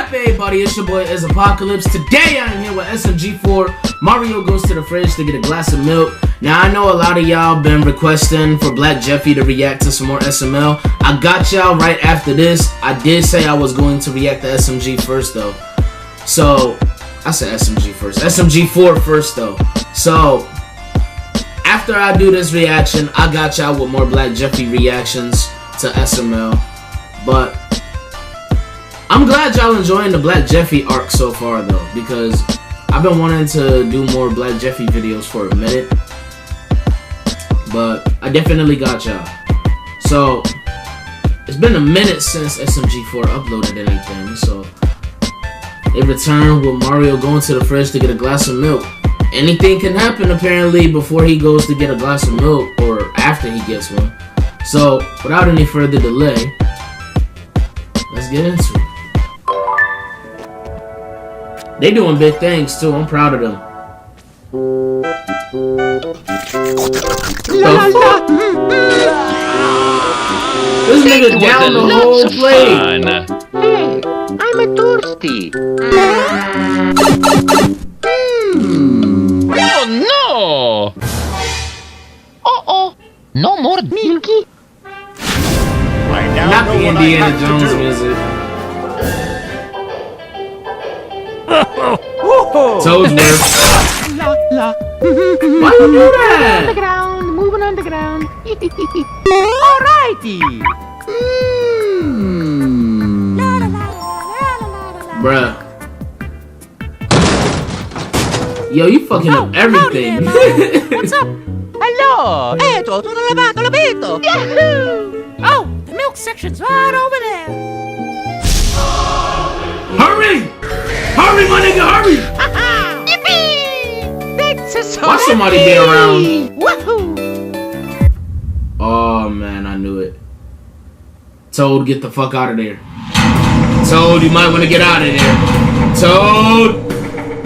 up, everybody? It's your boy Apocalypse. Today I'm here with SMG4. Mario goes to the fridge to get a glass of milk. Now I know a lot of y'all been requesting for Black Jeffy to react to some more SML. I got y'all right after this. I did say I was going to react to SMG first though. So I said SMG first. SMG4 first though. So after I do this reaction, I got y'all with more Black Jeffy reactions to SML. But I'm glad y'all enjoying the Black Jeffy arc so far though, because I've been wanting to do more Black Jeffy videos for a minute, but I definitely got y'all. So it's been a minute since SMG4 uploaded anything, so they returned with Mario going to the fridge to get a glass of milk. Anything can happen apparently before he goes to get a glass of milk or after he gets one. So without any further delay, let's get into it. They doing big things too. I'm proud of them. This nigga down the whole plate. Hey, I'm a thirsty. Oh no! Uh-oh. No more Milky. Not the Indiana Jones music. Toad's worth. Why you do that? Underground, moving underground. Alrighty. Bruh. Yo, you fucking up everything. What's up? Hello. Eto, tutto lavato, l'abito. Yahoo! Oh, the milk section's right over there. Hurry! Hurry, my nigga, hurry! Yippee! Thanks so Why somebody be around? Woohoo! Oh man, I knew it. Toad, get the fuck out of there. Toad, you might want to get out of there. Toad!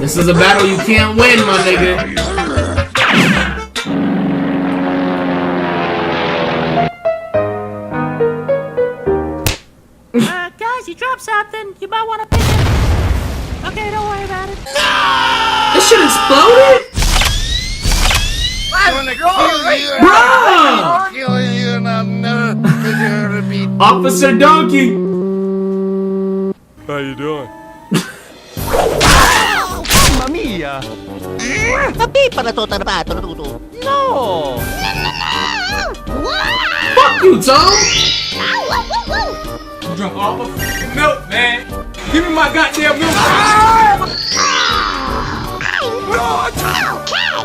This is a battle you can't win, my nigga. Guys, you dropped something. You might want to pick it. Okay, don't worry about it. No! This shit exploded? Bro! Officer Donkey! How you doing? Mamma mia! Papi para to tarbato na tuto. No! Fuck you, Toad! Drunk all the milk, man. Give me my goddamn milk.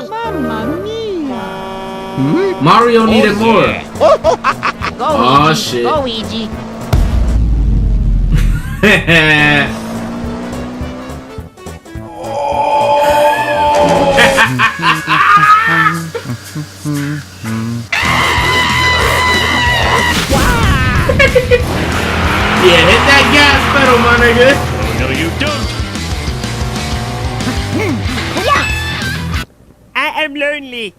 Mamma mia! Mario needed more. Oh shit. Go, Luigi. Yeah, hit that gas pedal, my nigga. No, you don't. I am lonely.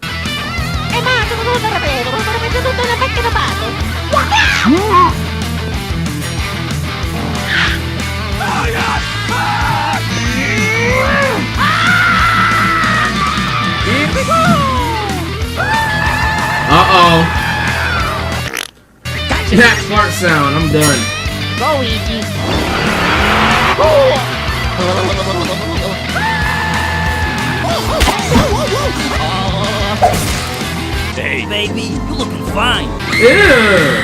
Here we go. Uh-oh. That fart sound, I'm done. Go, Luigi. Hey, baby, you looking fine. Ew.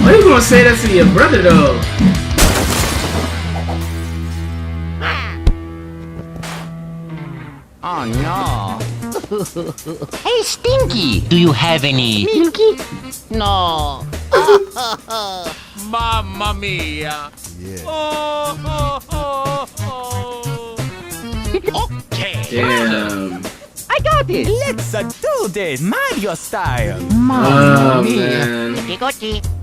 Why you gonna say that to your brother, though? Oh, no. Hey, Stinky. Do you have any Milky? No. Mamma mia. Yeah. Okay. Damn. I got it. Let's do this Mario style. Oh, man.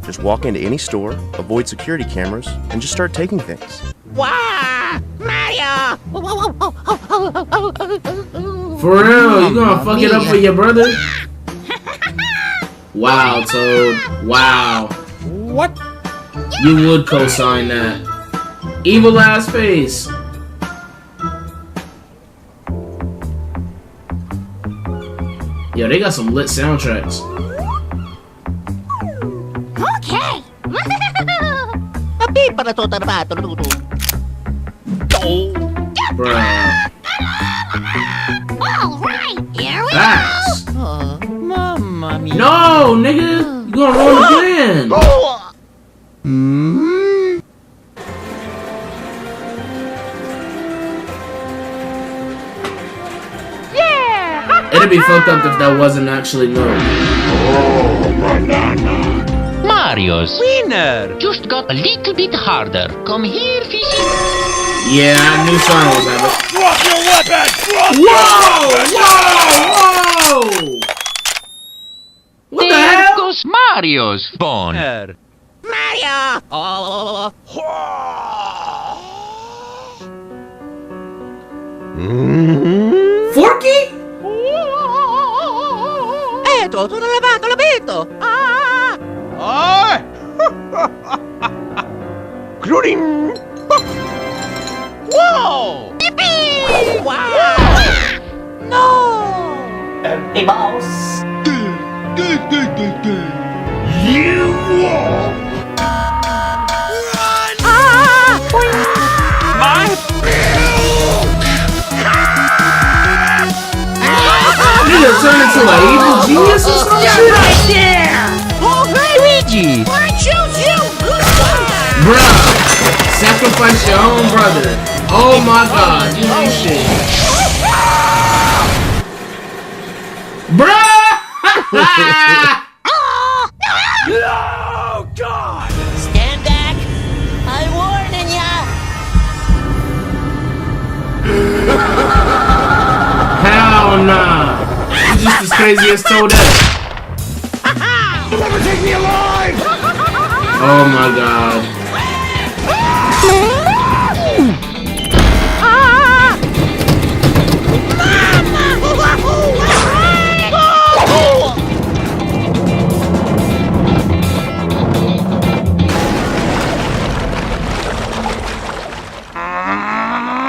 Just walk into any store, avoid security cameras, and just start taking things. Wow, Mario! For real, you gonna fuck it up for your brother? Wow, Toad. Wow. What? You would co-sign that. Evil ass face. Yo, they got some lit soundtracks. Okay. Bruh. All right, here we Facts. Mamma mia. No, nigga. You gonna ruin the plan. It'd be fucked up if that wasn't actually milk. Mario's Winner. just got a little bit harder. Come here, fishy. Yeah, I knew someone was having. Drop your weapon! Drop Whoa! Whoa! What the There hell? goes Mario's phone. Winner. Mario! Forky? Tutto lavato, l'abito! Whoa! Yippee! Wow! No! Empty mouse. Nigga turn into an evil genius or some shit? Oh, hey, Luigi! I choose you! Bruh, sacrifice your own brother. Oh my god, you ain't shit. Bruh! Oh, God! Stand back. I'm warning ya. Hell nah. You just as crazy as Toadette. You'll never take me alive! Oh my god.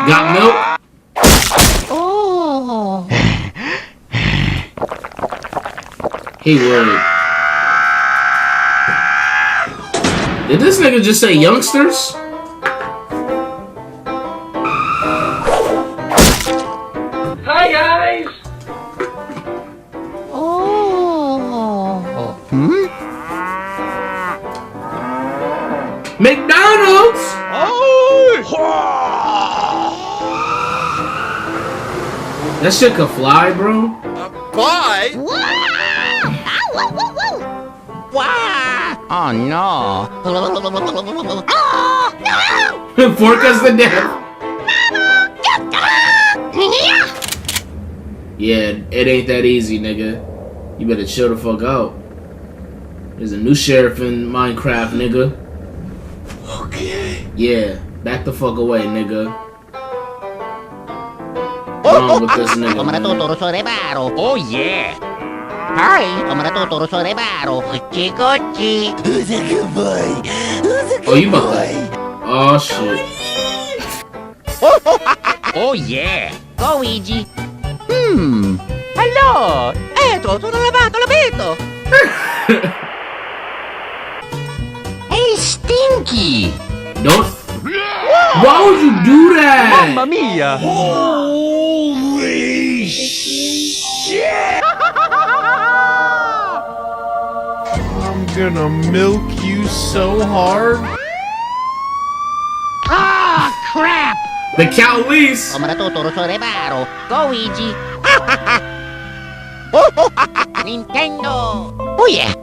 Got milk? Oh. He would. Did this nigga just say youngsters? Hi, guys! Oh. McDonald's? That shit could fly, bro. Bye. Oh, no. Fork us to death. Yeah, it ain't that easy, nigga. You better chill the fuck out. There's a new sheriff in Minecraft, nigga. Okay. Yeah, back the fuck away, nigga. What's wrong with this nigga, man? Oh, yeah. Hi. Oh, you about that? Oh, shit. Oh, yeah. Go, Luigi. Hello. Tutto lavato, l'abito. Hey, Stinky. Don't. Why would you do that? Mamma mia. Holy shit! I'm gonna milk you so hard. Ah, crap. The cow lease. Go, Luigi. Nintendo. Oh, yeah.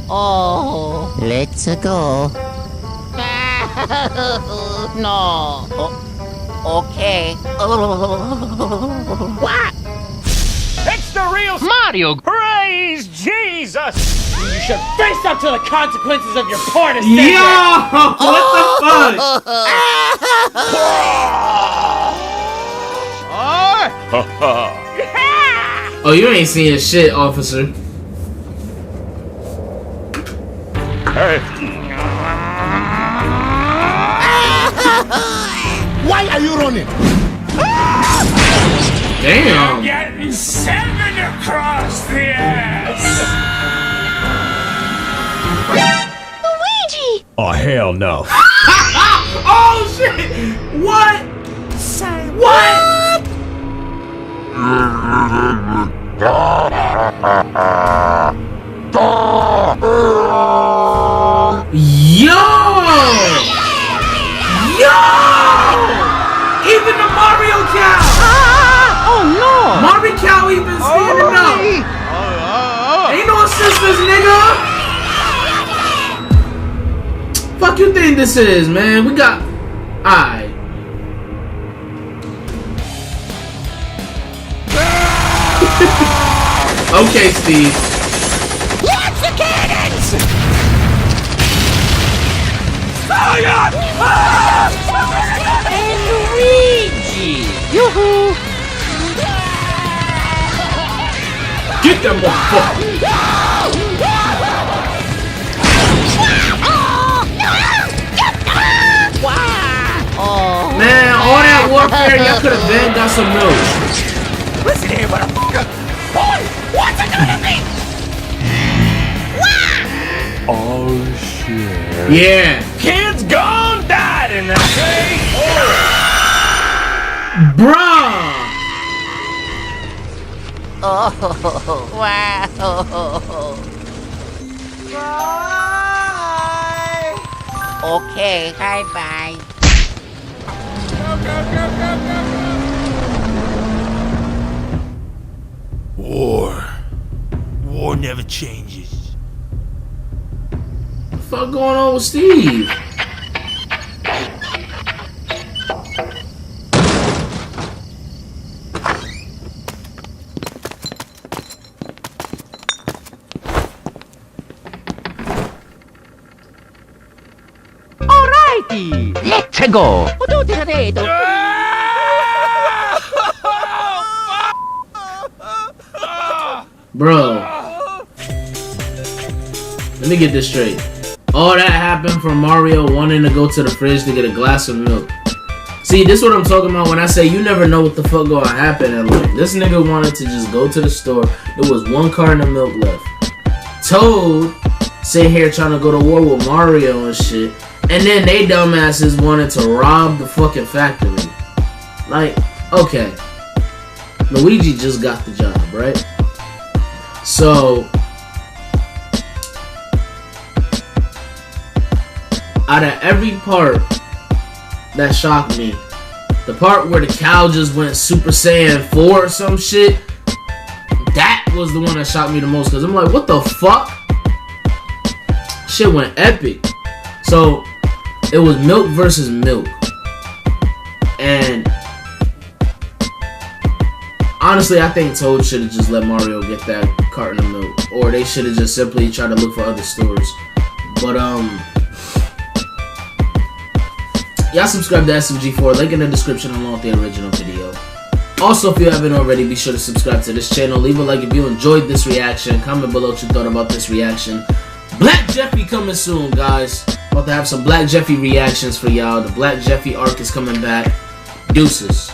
Oh. Let's go. No. Okay. What? It's the real Mario. Praise Jesus! You should face up to the consequences of your poor Yo, decision. what the fuck? Oh, you ain't seeing shit, officer. Hey. Why are you running? Damn. Getting 7 across the ass. Luigi! Oh, hell no. Oh shit! What? What? Yo! Yo! Even the Mario cow! Oh no! Mario cow even standing up! Ain't no assistance, nigga! Fuck you think this is, man? We got... Alright. Okay, Steve. Watch the cannons! Oh, God! And Luigi! Yoo-hoo! Get them motherfucker! Oh, Man, all that warfare, y'all could have been got some milk. Listen here, motherfucker! Boy, what's it gonna be? Oh, shit. Yeah. Kids gone died in that thing! Bruh! oh, wow. Okay, bye-bye. War never changes. What the fuck going on with Steve? Alrighty, let's go. Bro. Let me get this straight. All that happened for Mario wanting to go to the fridge to get a glass of milk. See, this is what I'm talking about when I say you never know what the fuck gonna happen in life. This nigga wanted to just go to the store. There was 1 carton of milk left. Toad sitting here trying to go to war with Mario and shit. And then they dumbasses wanted to rob the fucking factory. Like, okay. Luigi just got the job, right? So, out of every part that shocked me, the part where the cow just went Super Saiyan 4 or some shit, that was the one that shocked me the most. Because I'm like, what the fuck? Shit went epic. So, it was milk versus milk. And honestly, I think Toad should have just let Mario get that carton of milk. Or they should have just simply tried to look for other stores. But, y'all subscribe to SMG4. Link in the description along with the original video. Also, if you haven't already, be sure to subscribe to this channel. Leave a like if you enjoyed this reaction. Comment below what you thought about this reaction. Black Jeffy coming soon, guys. About to have some Black Jeffy reactions for y'all. The Black Jeffy arc is coming back. Deuces.